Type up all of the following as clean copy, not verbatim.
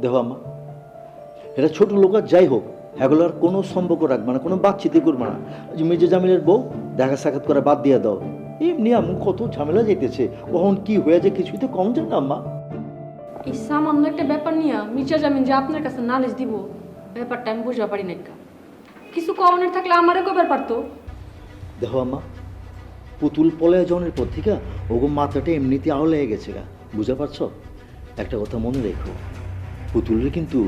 দেখো আম্মা, এটা ছোট লোক আর যাই হোক, এগুলো আর কোনো সম্পর্ক রাখবে না, কোনো বাতচিতি করবে না। যে মির্জা জামিলের বউ দেখা সাক্ষাৎ করে বাদ দিয়ে দাও। এমনি আমি কত ঝামেলা যেতেছে, কখন কি হয়ে যায় কিছুই তো কম যায় না আম্মা। এই সামান্য একটা ব্যাপার নিয়ে মির্জা জামিন যে আপনার কাছে নালিশ দিব, ব্যাপারটা আমি বুঝতে পারি না। কিছু কমনের থাকলে আমারও কবার পারতো। দেখো আম্মা, পুতুল পলায় জনের পর থেকে ওগো মাথাটা এমনিতে আরো লেগে গেছে গা, বুঝতে পারছো? একটা কথা মনে রেখো, পুতুলের কিন্তু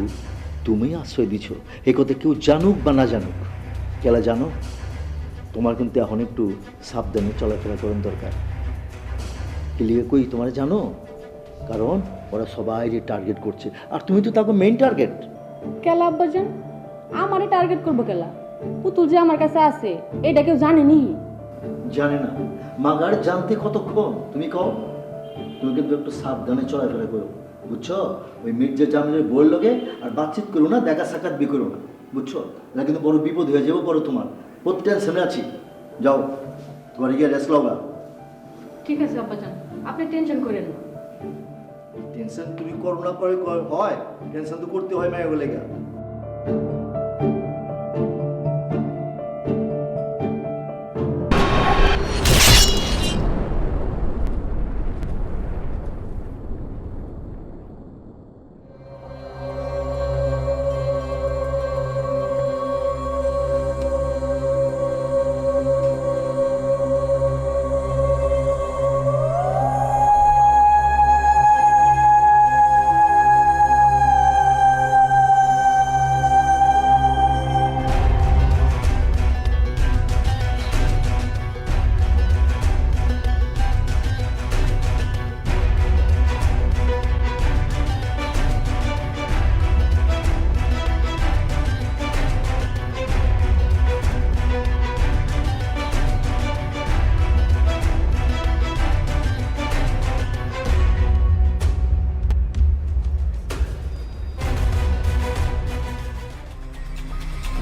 তুমি আশ্রয় দিছ, এ কথা কেউ জানুক বা না জানুক। কেলা জানো, তোমার কিন্তু এখন একটু সাবধানে চলাফেরা করার দরকার। ক্লিয়ার কই তোমার জানো, কারণ ওরা সবাই টার্গেট করছে, আর তুমি তো তাকে মেইন টার্গেট। কেলা আব্বাজান, আমারে টার্গেট করবো কেলা? পুতুল যে আমার কাছে আছে এটা কেউ জানেনি? জানে না, মাগার জানতে কতক্ষণ, তুমি কও। তুমি কিন্তু একটু সাবধানে চলাফেরা করো, বুঝছো? ওই মির্জা জামিনের বইয়ের লগে আর বাতচিত করো না, দেখা সাক্ষাৎ বি করো না, বুঝছো? না কিন্তু বড় বিপদ হয়ে যাবো পরে তোমার। প্রতি টেনশনে আছি, যাও ঘরে গিয়ে রেস্ট লাও না। ঠিক আছে আব্বাজান, আপনি টেনশন করেন না। টেনশন তুমি করো না করে হয়, টেনশন তো করতে হয় মায়ের লেগে।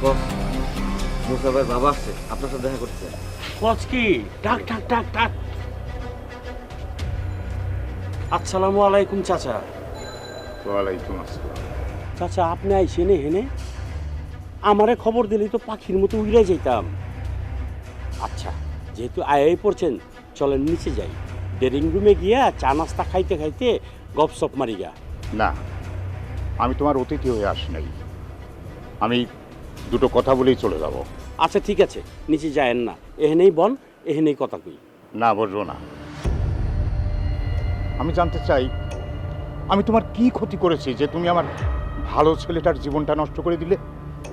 বস, মুসা ভাই বাবা আসছে, আপনার সাথে দেখা করতে। বস কি? ডাক ডাক ডাক ডাক। আসসালামু আলাইকুম চাচা। ওয়ালাইকুম আসসালাম। চাচা আপনি আইসেন হেনে? আমারে খবর দিলেই তো পাখির মতো উড়ে যেতাম। আচ্ছা, যেহেতু আয়াই পড়ছেন, চলেন নিচে যাই, ড্রেসিং রুমে গিয়া চা নাস্তা খাইতে খাইতে গপসপ মারি গা। না, আমি তোমার অতিথি হয়ে আসি নাই, আমি দুটো কথা বলেই চলে যাব। আচ্ছা ঠিক আছে, নিচে যায়েন না, এহেনেই বন, এহেনেই কথা কই। না, বলবো না। আমি জানতে চাই, আমি তোমার কি ক্ষতি করেছি যে তুমি আমার ভালো ছেলেটার জীবনটা নষ্ট করে দিলে?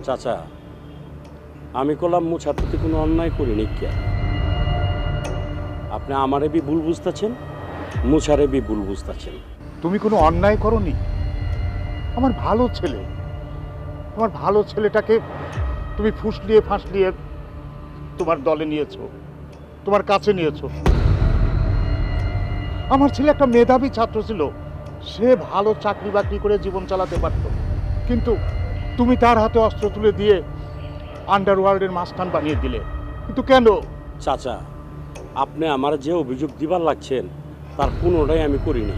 চাচা, আমি কলাম মুছার প্রতি কোনো অন্যায় করিনি কে? আপনি আমারে বি ভুল বুঝতেছেন, মুছারে বি ভুল বুঝতেছেন। তুমি কোনো অন্যায় করনি। আমার ভালো ছেলে, আমার ভালো ছেলেটাকে তুমি ফুসলিয়ে ফাঁসলিয়ে তোমার দলে নিয়েছো, তোমার কাছে নিয়েছো। আমার ছেলে একটা মেধাবী ছাত্র ছিল, সে ভালো চাকরি বাকরি করে জীবন চালাতে পারত, কিন্তু তুমি তার হাতে অস্ত্র তুলে দিয়ে আন্ডারওয়ার্ল্ডের মাস্তান বানিয়ে দিলে। কিন্তু কেন? চাচা, আপনি আমার যে অভিযোগ দিবার লাগছেন তার কোনোটাই আমি করিনি।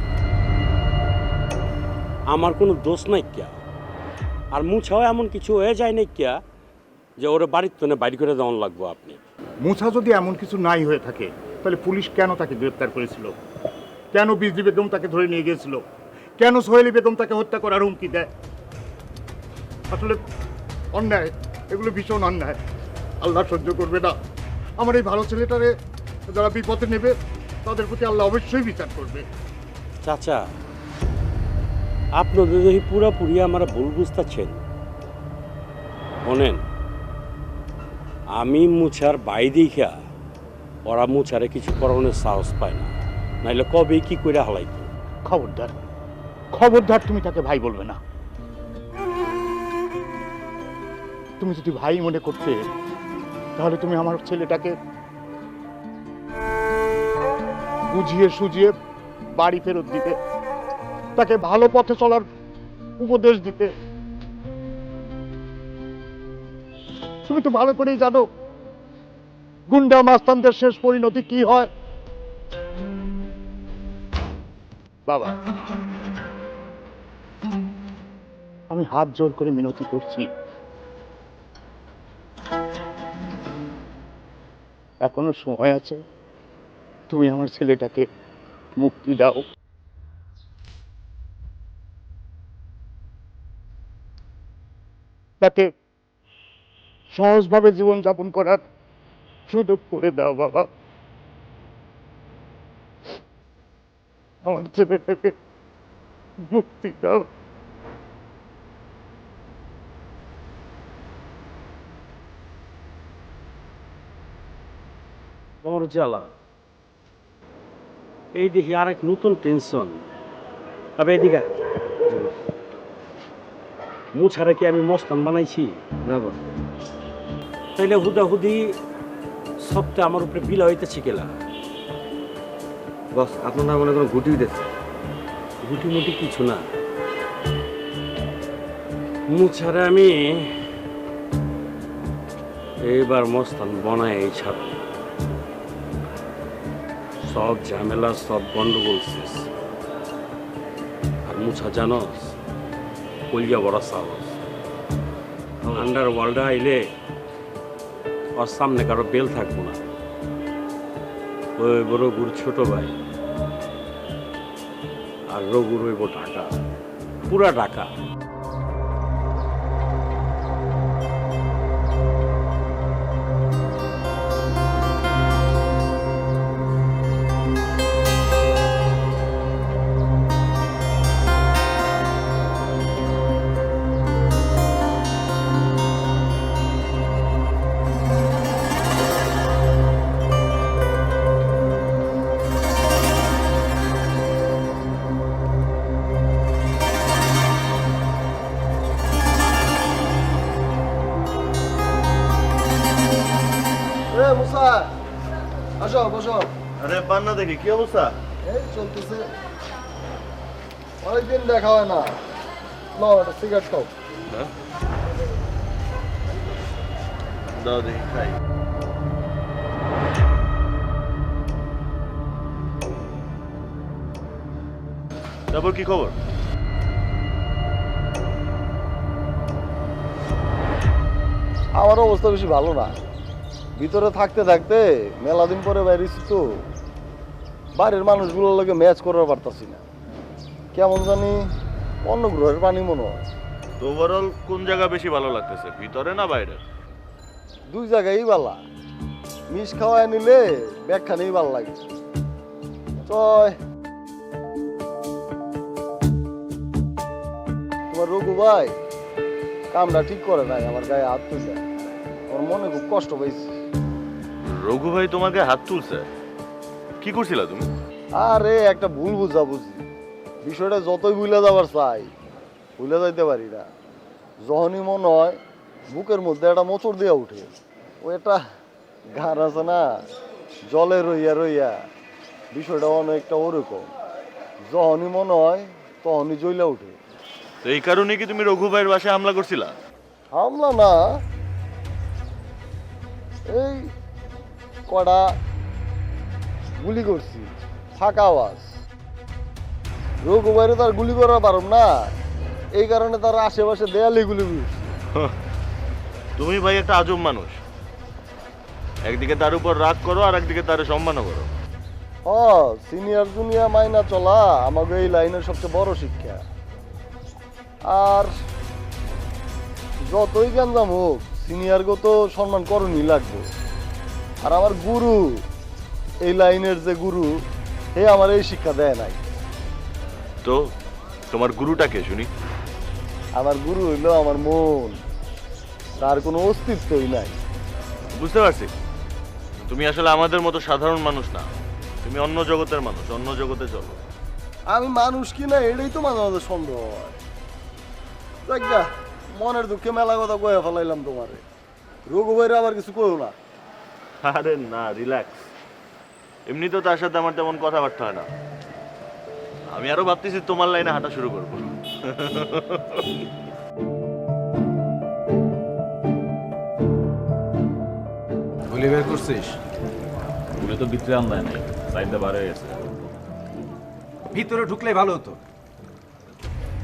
আমার কোনো দোষ নাই কিয়া, আর মুছাও এমন কিছু হয়ে যায় নাই কিয়া যে ওরা বাড়ির তো বাইর করে দেওয়ান লাগবো। আপনি মুছা যদি এমন কিছু নাই হয়ে থাকে, তাহলে পুলিশ কেন তাকে গ্রেপ্তার করেছিল? কেন বিজলি বেগম তাকে ধরে নিয়ে গিয়েছিল? কেন সোহেলি বেগম তাকে হত্যা করার হুমকি দেয়? আসলে অন্যায়, এগুলো ভীষণ অন্যায়। আল্লাহ সহ্য করবে না। আমার এই ভালো ছেলেটারে যারা বিপদে নেবে তাদের প্রতি আল্লাহ অবশ্যই বিচার করবে। চাচা, আপনাদের যদি পুরাপুরি আমার ভুল বুঝতেছেন, শোনেন, আমি মুছার বাই দেখা ওরা মুছারে কিছু করণের সাহস পায় না, নাইলে কবে কি করে হালাইতো। খবরদার, খবরদার, তুমি তাকে ভাই বলবে না। তুমি যদি ভাই মনে করতে, তাহলে তুমি আমার ছেলেটাকে বুঝিয়ে সুঝিয়ে বাড়ি ফেরত দিতে, তাকে ভালো পথে চলার উপদেশ দিতে। তুমি তো ভালো করেই জানো গুন্ডা মাস্তানদের শেষ পরিণতি কি হয়। বাবা, আমি হাত জোর করে মিনতি করছি, এখনো সময় আছে, তুমি আমার ছেলেটাকে মুক্তি দাও। তাকে সহজভাবে জীবনযাপন করার সুযোগ করে দাও বাবা। আমার ছেলেটাকে মুক্তি দাও। বড় জ্বালা, এই দেখি আরেক নতুন টেনশন। তবে এদিকে আয়। মুছারে কি আমি মস্তান বানাইছি? না বস, তাইলে হুদাহুদি সবটা আমার উপরে বিলা হইতেছে গেলা। বস আপনার না মনে কোনো ঘুটি উঠেছে? গুটি মুটি কিছু না, মুছারে আমি এইবার মস্তান বনায় ছাড়ব। সব ঝামেলা, সব গন্ডগোল শেষ। আর মুছা জানস কলিয়া বড় সাহস, আন্ডার ওয়ার্ল্ডে আইলে ওর সামনে কারো বেল থাকবো না। ওই বড় গুর ছোট ভাই, আর রঘুর হইব ঢাকা, পুরা ঢাকা। মুসা, আসো বসো। আরে পান্না দেখি কি অবস্থা? এই চলতেছে, অনেকদিন দেখা হয় না। নাও একটা সিগারেট খাও। দাও দেখি খাই। তারপর কি খবর? আমার অবস্থা বেশি ভালো না। ভিতরে থাকতে থাকতে মেলা দিন পরে বাইরেছি তো, বাইরের মানুষগুলোর লগে ম্যাচ করার পারতাছি না। কেমন জানি অন্য গ্রহের প্রাণী মনে হয়। তো ওভারঅল কোন জায়গা বেশি ভালো লাগতেছে, ভিতরে না বাইরে? দুই জায়গায় বালা, মিশ খাওয়ায় নিলে ব্যাগখানেই ভাল লাগে। চয় তোমার রঘু ভাই কামটা ঠিক করে নাই, আমার গায়ে হাত তুলছে। আমার মনে খুব কষ্ট পাইছি। রঘু ভাই তোমাকে হাত তুলছে? কি করছিলা তুমি? আরে একটা ভুল বুঝাবুঝি, বিষয়টা যতই ভুলে যাবার চাই ভুলে যাইতে পারি না। যখনই মনে হয় বুকের মধ্যে একটা মোচড় দিয়ে উঠে, ও একটা গান আছে না, জলে রইয়া রইয়া, বিষয়টা অনেকটা ওরকম। যখনই মনে হয় তখনই জ্বলে উঠে। তো এই কারণে কি তুমি রঘু ভাইয়ের বাসায় হামলা করছিলা? হামলা না, এই কটা গুলি করছি, ফাঁকা আওয়াজ। রঘু বাইরে তার গুলি করা পারম না, এই কারণে তার আশেপাশে দেয়ালে গুলি করছি। তুমি ভাই একটা আজব মানুষ, একদিকে তার উপর রাগ করো আর একদিকে তার সম্মানও করো। সিনিয়র জুনিয়র মাইনা চলা আমাকে এই লাইনের সবচেয়ে বড় শিক্ষা। আর যতই জ্ঞানজাম হোক, সিনিয়রকে তো সম্মান করণই লাগবে। আর আমার গুরু, এই লাইনের যে গুরু, হে আমার এই শিক্ষা দেয় নাই। তো তোমার গুরুটা কে শুনি? আমার গুরু হইল আমার মন, তার কোনো অস্তিত্বই নাই। বুঝতে পারছি, তুমি আসলে আমাদের মতো সাধারণ মানুষ না, তুমি অন্য জগতের মানুষ, অন্য জগতে চলো। আমি মানুষ কি না এটাই তো মাঝে মাঝে সন্দেহ হয়। দেখ গা, মনের দুঃখে মেলা কথা কয়ে ফেলাইলাম তোমারে। রঘু ভাইরা আবার কিছু করো না। আরে না, রিল্যাক্স। এমনি তো তার সাথে আমার তেমন কথাবার্তা হয় না। আমি আরো ভাবতেছি তোমার লাইনে হাঁটা শুরু করবো। গুলি বের করছিস? গুলি তো ভিতরে আনলাম নাই, সাইডে বার হয়ে গেছে। ভিতরে ঢুকলে ভালো হতো।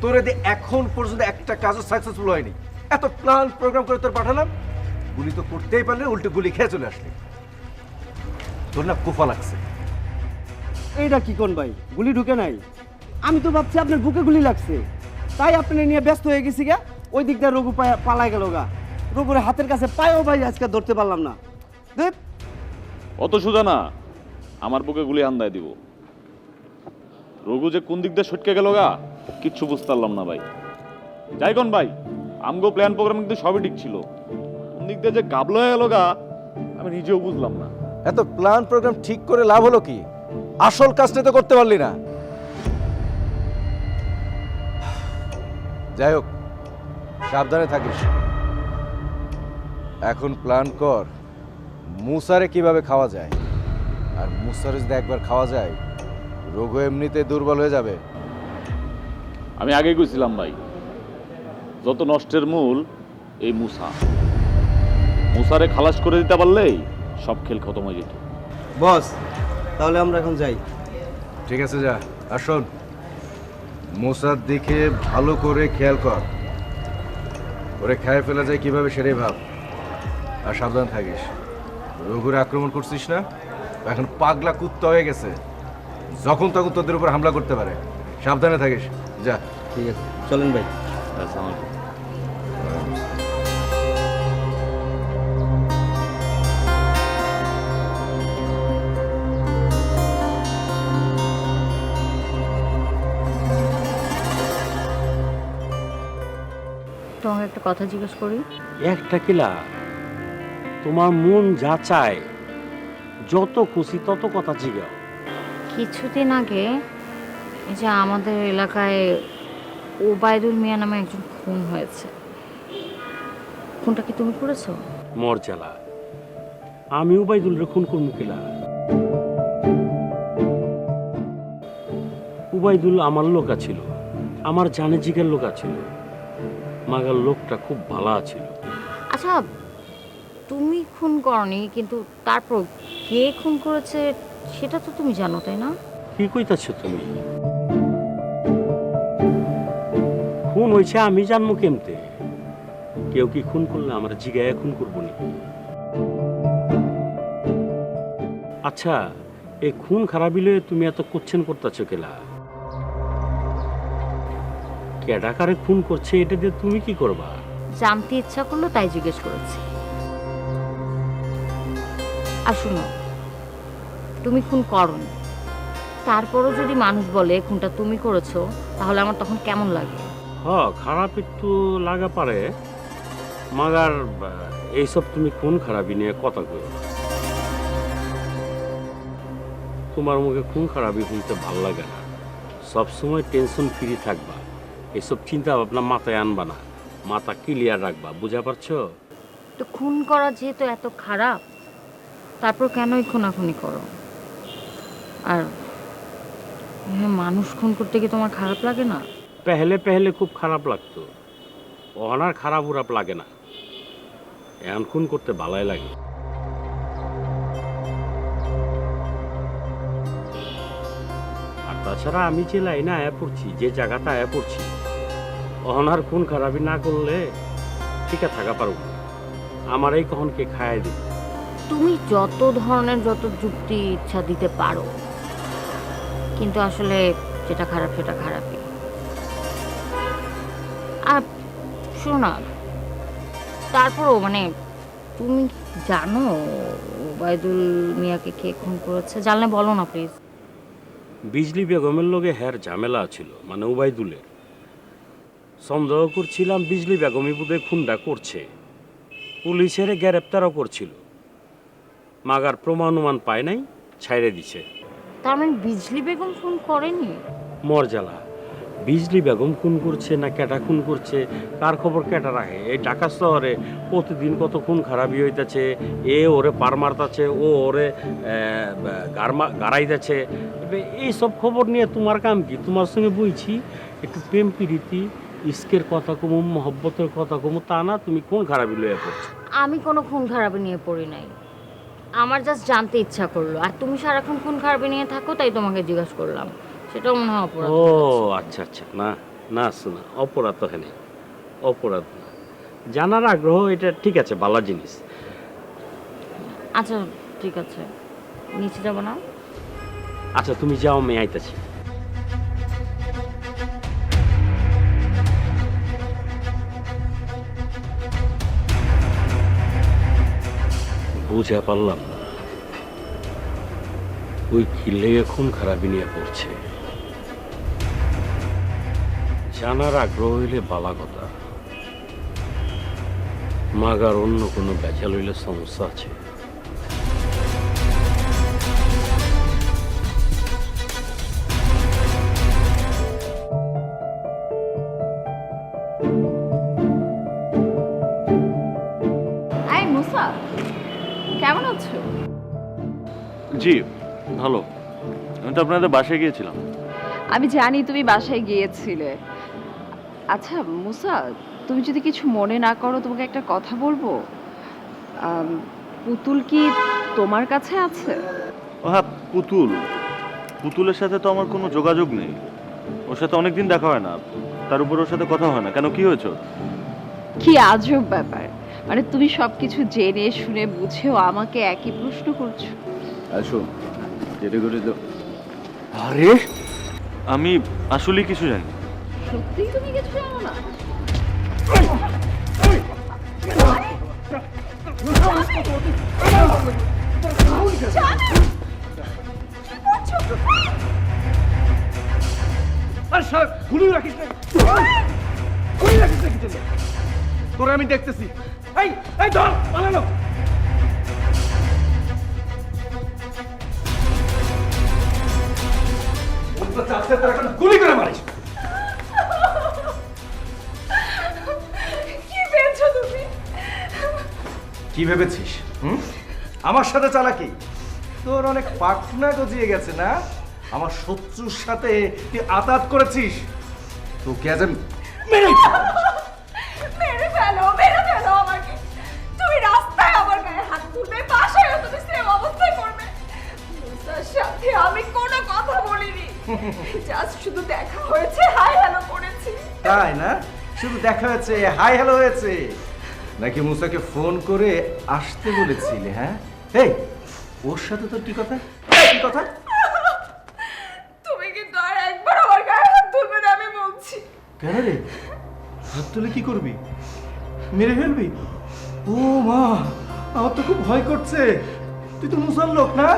তোর এতে এখন পর্যন্ত একটা কাজও সাকসেসফুল হয়নি। এত প্ল্যান প্রোগ্রাম করে তোর পাঠালাম, গুলি তো করতেই পারলে, উল্টে গুলি খেয়ে চলে আসলি। তোর না কুফা লাগছে। এইটা কি কোন ভাই, গুলি ঢুকে নাই? আমি তো ভাবছি আপনার বুকে গুলি লাগছে, তাই আপনি নিয়ে ব্যস্ত হয়ে গেছি গা। ওই দিক দিয়ে রঘু পালাই গেল গা। রঘুর হাতের কাছে পায়েও ভাই আজকে ধরতে পারলাম না। দেখ অত সোজা না, আমার বুকে গুলি আন্দায় দিব। রঘু যে কোন দিক দিয়ে সটকে গেল গা, কিচ্ছু বুঝতে পারলাম না ভাই। যাই কোন ভাই, আমগো প্ল্যান প্রোগ্রাম কিন্তু সবই ঠিক ছিল, কোন দিক দিয়ে যে গাবলো হয়ে গেল গা, আমি নিজেও বুঝলাম না। এত প্ল্যান প্রোগ্রাম ঠিক করে লাভ হলো কি? আসল কাজটা তো করতে পারলি না। যাই হোক, সাবধানে থাকিস। এখন প্ল্যান কর মুসারে কিভাবে খাওয়া যায়। আর মুসারে যদি একবার খাওয়া যায়, রঘু এমনিতে দুর্বল হয়ে যাবে। আমি আগে গেছিলাম ভাই, যত নষ্টের মূল এই মুসা। মুসারে খালাস করে দিতে পারলেই সব খেল খতম হয়ে যেত। বস, তাহলে আমরা এখন যাই। ঠিক আছে, যা। আর শোন, মুসার দিকে ভালো করে খেয়াল কর, ওরে খেয়ে ফেলা যায় কিভাবে সেটাই ভাব। আর সাবধান থাকিস, রঘুরে আক্রমণ করছিস না, এখন পাগলা কুত্তা হয়ে গেছে, যখন তখন তোদের উপর হামলা করতে পারে। সাবধানে থাকিস, যা। ঠিক আছে, চলেন ভাই। আসসালামু আলাইকুম। তোমাকে একটা কথা জিজ্ঞেস করি। একটা কিলা, তোমার মন যা চায়, যত খুশি তত কথা জিগাও। কিছুদিন আগে এই যে আমাদের এলাকায় ওবায়দুল মিয়া নামে একজন খুন হয়েছে, খুনটা কি তুমি করেছো? মর্যালা, আমি উবাইদুলরে খুন করবো কিলা? উবাইদুল আমার লোকা ছিল, আমার জানে জিগের লোকা ছিল, মাগার লোকটা খুব ভালো ছিল। আচ্ছা, তুমি খুন করনি, কিন্তু তারপর কে খুন করেছে সেটা তো তুমি জানো, তাই না? কি কইতাছ তুমি? খুন হয়েছে আমি জানবো কেমতে? কেউ কি খুন করলে আমার জিগায় খুন করবো নি? আচ্ছা, এই খুন খারাপিলে তুমি এত কোচ্ছেন করতেছ কেলা? কেডাকারে খুন করছে এটা দিয়ে তুমি কি করবা? জানতে ইচ্ছা করলো তাই জিজ্ঞেস করেছি। আর শুনো, তুমি খুন করনি, তারপরও যদি মানুষ বলে খুনটা তুমি করেছো, তাহলে আমার তখন কেমন লাগে? খারাপ একটু লাগা পারে, মাগার এইসব তুমি খুন খারাপি নিয়ে কথা কইও। তোমার মুখে খুন খারাপি শুনতে ভাল লাগে না। সবসময় টেনশন ফ্রি থাকবা, এসব চিন্তা ভাবনা মাথায় আনবা না, মাথা ক্লিয়ার রাখবা, বুঝা পারছো? তো খুন করা যেহেতু এত খারাপ, তারপর কেনই খুনাখুনি করো? আর হ্যাঁ, মানুষ খুন করতে কি তোমার খারাপ লাগে না? পেহলে পেহলে খুব খারাপ লাগতো, অনার খারাপ উরাপ লাগে না, এখন খুন করতে ভালাই লাগে। আর তাছাড়া আমি যে লাইনে আয়া পড়ছি, যে জায়গাটা আয়া পড়ছি, অহনার খুন খারাপি না করলে টিকে থাকা পারবো না। আমার এই কখন কে খায় দিবে? তুমি যত ধরনের যত যুক্তি ইচ্ছা দিতে পারো, কিন্তু আসলে যেটা খারাপ সেটা খারাপই। আর শোনো না, তারপরও মানে তুমি জানো ওবায়দুল মিয়াকে কে খুন করেছে? জানলে বলো না প্লিজ। বিজলি বেগমের লগে হ্যার ঝামেলা ছিল, মানে উবাইদুলের। সন্দেহ করছিলাম বিজলি বেগমই বোধহয় খুনটা করছে, পুলিশের গ্রেপ্তারও করছিল, মাগার প্রমাণ পায় নাই, ছাইরে দিছে। তার মানে বিজলি বেগম খুন করেনি? মরজালা, বিজলি বেগম খুন করছে না কেটা খুন করছে, কার খবর কেটা রাখে? এই ঢাকা শহরে প্রতিদিন কত খুন খারাপই হইতেছে, এ ওরে পার মারতাছে, ও ওরে গাড়াইতেছে। এইসব খবর নিয়ে তোমার কাম কি? তোমার সঙ্গে বইছি একটু প্রেম প্রীতি ইস্কের কথা কমু, মহব্বতের কথা কমু, তা না তুমি খুন খারাপি লইয়া পড়ছো। আমি কোনো খুন খারাপি নিয়ে পড়ি নাই, আমার জাস্ট জানতে ইচ্ছা করলো। আর তুমি সারাক্ষণ খুন খারাপি নিয়ে থাকো, তাই তোমাকে জিজ্ঞাসা করলাম। সেটাও মনে হয় অপরাধ। ও আচ্ছা আচ্ছা, না না শোনা অপরাধ তো এখানে অপরাধ না, জানার আগ্রহ এটা ঠিক আছে, ভালো জিনিস। আচ্ছা ঠিক আছে, নিচে যাব না? আচ্ছা তুমি যাও, আমি আইতাছি। বুঝে পারলাম না ওই কিল্লে খুন খারাপি নিয়ে পড়ছে। জানার আগ্রহ হইলে বালা কথা, মাগার অন্য কোনো বেচাল হইলে সমস্যা আছে। এই মুসা, কেমন আছো? জি ভালো। আমি তো আপনাদের বাসায় গিয়েছিলাম। আমি জানি তুমি বাসায় গিয়েছিলে। আচ্ছা মুসা, তুমি যদি কিছু মনে না করো তোমাকে একটা কথা বলবো। পুতুল কি তোমার কাছে আছে? ও হ্যাঁ, পুতুলের সাথে তো আমার কোনো যোগাযোগ নেই। ওর সাথে অনেকদিন দেখা হয় না, তার উপর ওর সাথে কথা হয় না। কেন, কি হয়েছে? কি আজব ব্যাপার, মানে তুমি সবকিছু জেনে শুনে বুঝেও আমাকে একই প্রশ্ন করছো। আসুন যেটা করে তো আরে আমি আসলে কিছু জানি। সত্যিই তুমি কিছু জানো না? তোরা আমি দেখতেছি। এই এই ধর পালানো। গুলি করে মারিস। কি পেয়েছো তুমি? কি ভেবেছিস আমার সাথে চালাকি? তোর অনেক পাখনা গজিয়ে গেছে না? আমার শত্রুর সাথে তুই আতাত করেছিস। তোকে আজ মেরে মেরে ফেলো আমাকে। তুমি রাস্তায় আমার গায়ে হাত তুলবে, বাসায় তুমি সেম অবস্থায় করবে। মুসার সাথে আমি কোনো কথা বলিনি, জাস্ট শুধু দেখা হয়েছে, হাই হ্যালো করেছি। তাই না? শুধু দেখা হয়েছে, হাই হ্যালো হয়েছে? নাকি মুসাকে ফোন করে আসতে বলেছিলে? হ্যাঁ এই ওর সাথে তোর কি কথা? কি কথা? তুমি কিন্তু আর একবার আমার গায়ে হাত তুলবে না, আমি বলছি। কেন রে, হাত তুলে কি করবি? মেরে ফেলবি? ও মা, আমার তো খুব ভয় করছে। তুই তো মুসার লোক না?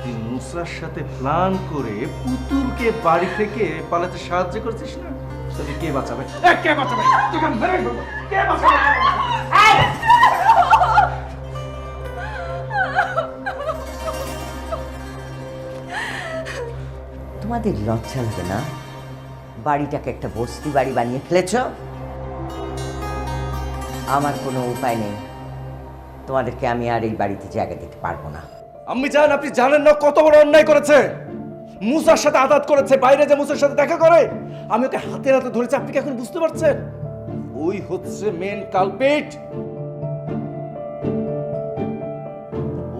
তুই মুসার সাথে প্ল্যান করে পুতুলকে বাড়ি থেকে পালাতে সাহায্য করছিস না? তোকে কে বাঁচাবে? কে বাঁচাবে? তোকে মেরে ফেলবো। কে বাঁচাবে? তোমাদের লজ্জা লাগে না? বাড়িটাকে একটা বস্তি বাড়ি বানিয়ে ফেলেছ। আমার কোনো উপায় নেই, তোমাদেরকে আমি আর এই বাড়িতে জায়গা দিতে পারবো না। আম্মি জান, আপনি জানেন না কত বড় অন্যায় করেছে? মুসার সাথে আঘাত করেছে, বাইরে যে মুসার সাথে দেখা করে আমি ওকে হাতে হাতে ধরেছি। আপনি কি এখন বুঝতে পারছেন? ওই হচ্ছে মেন কালপেট।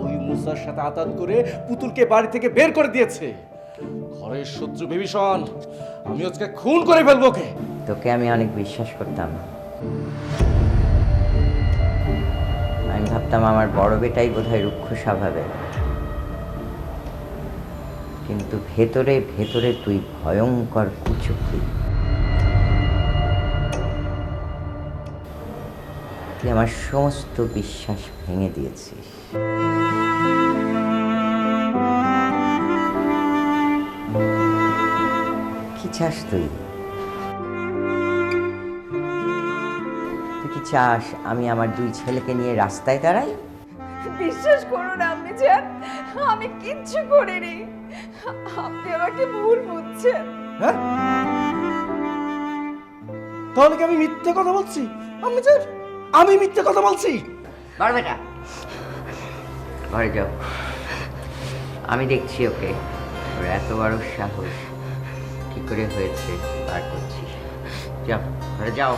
ওই মুসার সাথে আঘাত করে পুতুলকে বাড়ি থেকে বের করে দিয়েছে। ঘরের শত্রু বিভীষণ, আমি আজকে খুন করে ফেলবো ওকে। তোকে আমি অনেক বিশ্বাস করতাম। আমি ভাবতাম আমার বড় বেটাই বোধহয় রুক্ষ স্বভাবের, কিন্তু ভেতরে ভেতরে তুই ভয়ঙ্কর কুচক্রী। তুই আমার সমস্ত বিশ্বাস ভেঙে দিয়েছিস। কি চাস তুই? তুই কি চাস আমি আমার দুই ছেলেকে নিয়ে রাস্তায় দাঁড়াই? বিশ্বাস করুন আপনি জান, আমি কিচ্ছু করিনি। আপনি আমাকে ভুল বুঝছেন। হ্যাঁ, তাহলে কি আমি মিথ্যে কথা বলছি? আমি জান, আমি মিথ্যে কথা বলছি? বড় বেটা, ঘরে যাও, আমি দেখছি ওকে। ওর এত বড় সাহস কি করে হয়েছে বার করছি। যাও, ঘরে যাও।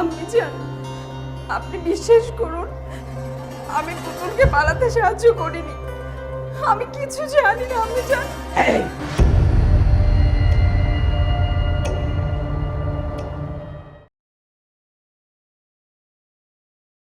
আপনি জান, আপনি বিশ্বাস করুন, আমি পুতুলকে পালাতে সাহায্য করিনি। আমি কিছু জানি না, আমি জানি